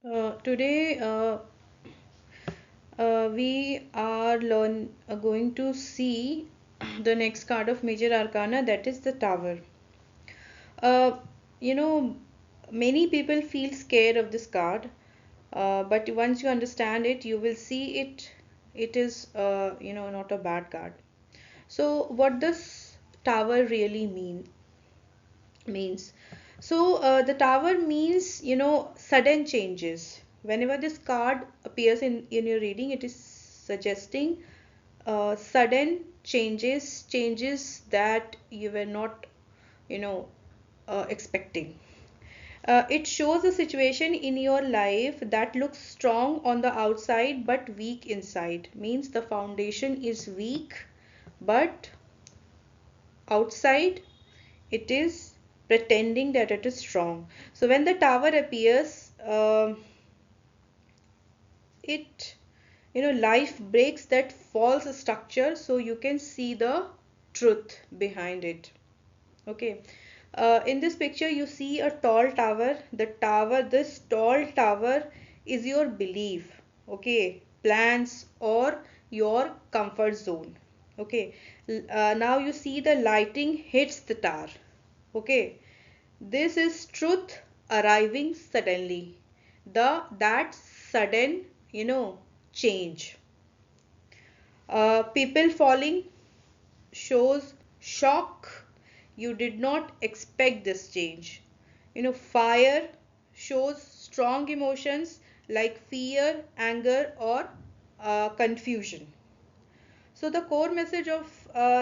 Today we are going to see the next card of Major Arcana, that is the Tower. Uh, you know, Many people feel scared of this card, but once you understand it, you will see it is not a bad card. So what does Tower really means? So the Tower means, sudden changes. Whenever this card appears in your reading, it is suggesting sudden changes that you were not, you know, expecting. It shows a situation in your life that looks strong on the outside but weak inside. Means the foundation is weak, but outside it is pretending that it is strong. So when the tower appears, it life breaks that false structure so you can see the truth behind it. Okay. In this picture you see a tall tower. This tall tower is your belief, okay, plans or your comfort zone. Okay. Now you see the lighting hits the tower. Okay. This is truth arriving suddenly. That sudden, change. People falling shows shock. You did not expect this change. Fire shows strong emotions like fear, anger, or confusion. So the core message of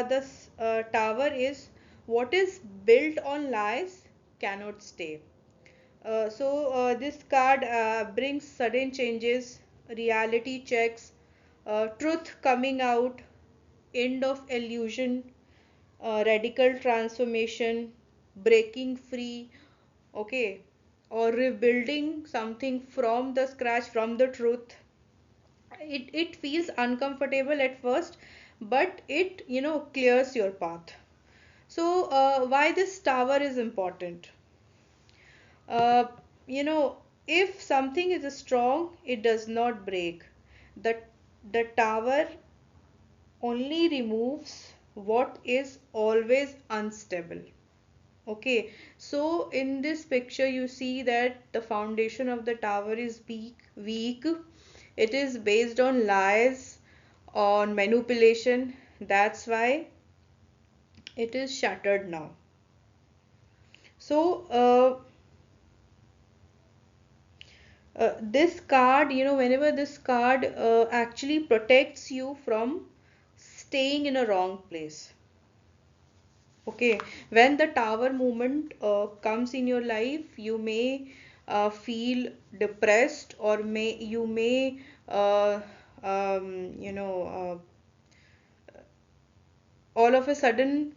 this tower is what is built on lies cannot stay. This card brings sudden changes, reality checks, truth coming out, end of illusion, radical transformation, breaking free, okay, or rebuilding something from the scratch, from the truth. It feels uncomfortable at first, but it clears your path. So why this tower is important? uh, you know if something is strong, it does not break. The the tower only removes what is always unstable. Okay, so in this picture you see that the foundation of the tower is weak. It is based on lies, on manipulation. That's why it is shattered now. So this card, whenever this card actually protects you from staying in a wrong place. Okay, when the tower movement comes in your life, you may feel depressed, or may uh, um, you know all of a sudden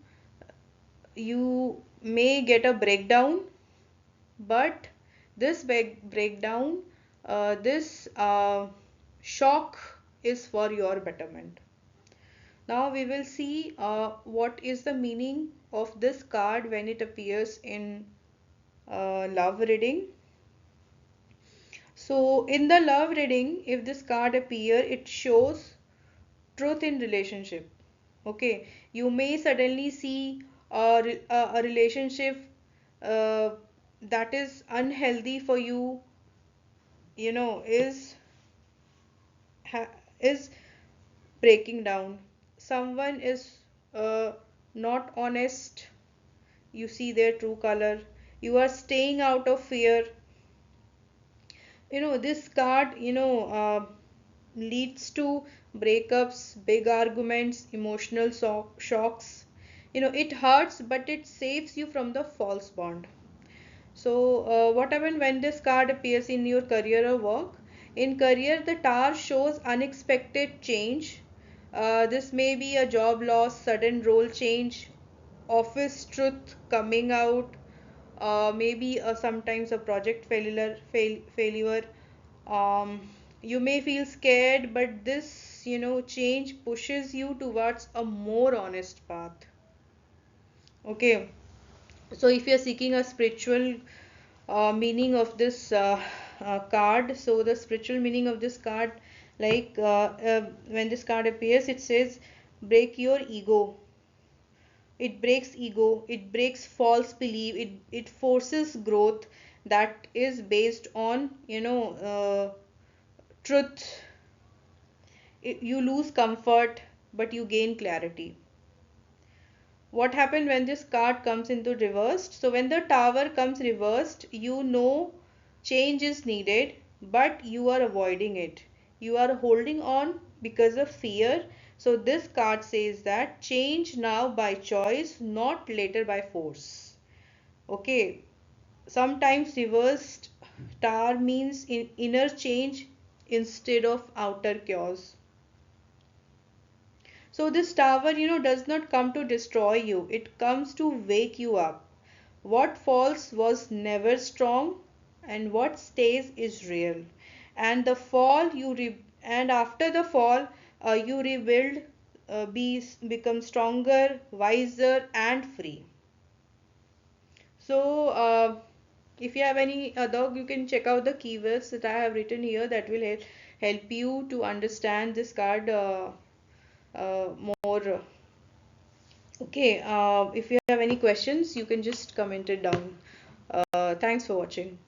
you may get a breakdown. But this breakdown, this shock is for your betterment. Now we will see what is the meaning of this card when it appears in love reading. So in the love reading, if this card appear, it shows truth in relationship. Okay, you may suddenly see a relationship uh, that is unhealthy for you, is ha- is breaking down. Someone is not honest. You see their true color. You are staying out of fear. This card leads to breakups, big arguments, emotional shocks. It hurts, but it saves you from the false bond. So what happens when this card appears in your career or work? In career, the tower shows unexpected change. This may be a job loss, sudden role change, office truth coming out, maybe sometimes a project failure. You may feel scared, but this change pushes you towards a more honest path. Okay, so if you're seeking a spiritual meaning of this card. So the spiritual meaning of this card, like when this card appears, it says break your ego. It breaks ego, it breaks false belief, it forces growth that is based on, truth. You lose comfort, but you gain clarity. What happened when this card comes into reversed? So when the tower comes reversed, you know change is needed, but you are avoiding it. You are holding on because of fear. So this card says that change now by choice, not later by force. Okay, sometimes reversed tower means inner change instead of outer chaos. So this tower, does not come to destroy you. It comes to wake you up. What falls was never strong, and what stays is real. And the fall and after the fall, you rebuild, become stronger, wiser, and free. So, if you have any other, you can check out the keywords that I have written here that will help you to understand this card more. Okay, if you have any questions, you can just comment it down. Thanks for watching.